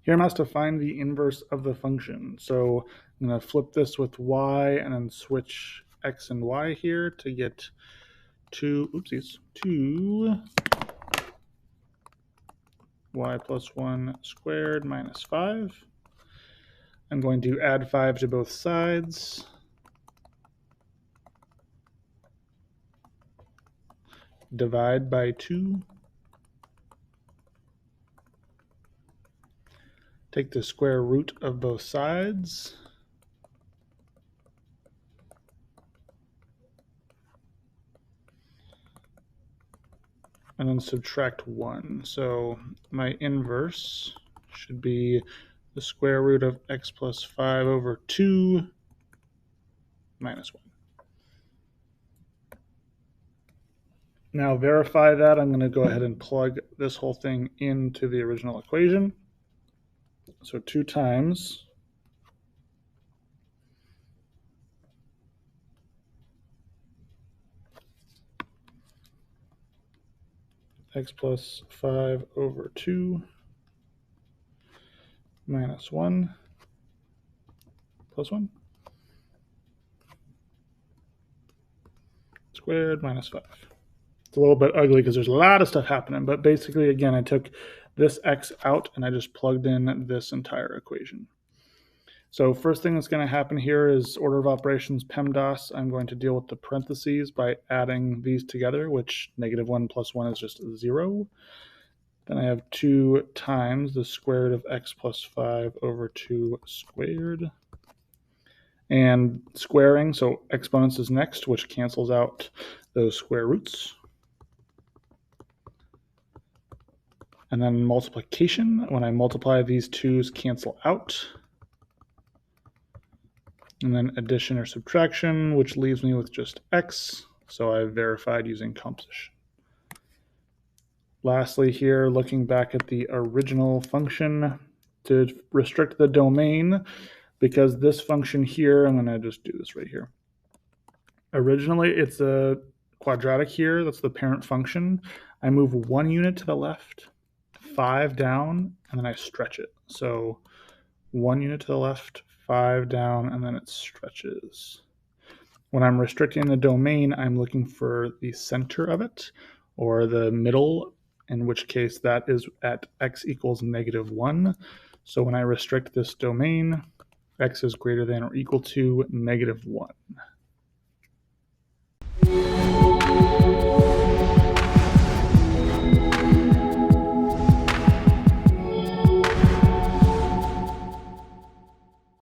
Here I'm asked to find the inverse of the function. So I'm going to flip this with y and then switch x and y here to get 2 y plus 1 squared minus 5. I'm going to add 5 to both sides. Divide by 2. Take the square root of both sides. And then subtract 1. So my inverse should be the square root of x plus 5 over 2 minus 1. Now verify that. I'm going to go ahead and plug this whole thing into the original equation. So 2 times x plus 5 over 2 minus 1 plus 1 squared minus 5. It's a little bit ugly because there's a lot of stuff happening, but basically, again, I took this x out and I just plugged in this entire equation. So first thing that's going to happen here is order of operations PEMDAS. I'm going to deal with the parentheses by adding these together, which -1 plus 1 is just 0. Then I have 2 times the square root of x plus 5 over 2 squared. And squaring, so exponents is next, which cancels out those square roots. And then multiplication, when I multiply, these 2's cancel out. And then addition or subtraction, which leaves me with just x. So I verified using composition. Lastly here, looking back at the original function, to restrict the domain, because this function here, I'm going to just do this right here. Originally, it's a quadratic here. That's the parent function. I move 1 unit to the left, 5 down, and then I stretch it. So 1 unit to the left, 5 down, and then it stretches. When I'm restricting the domain, I'm looking for the center of it, or the middle, in which case that is at x equals -1. So when I restrict this domain, x is greater than or equal to -1.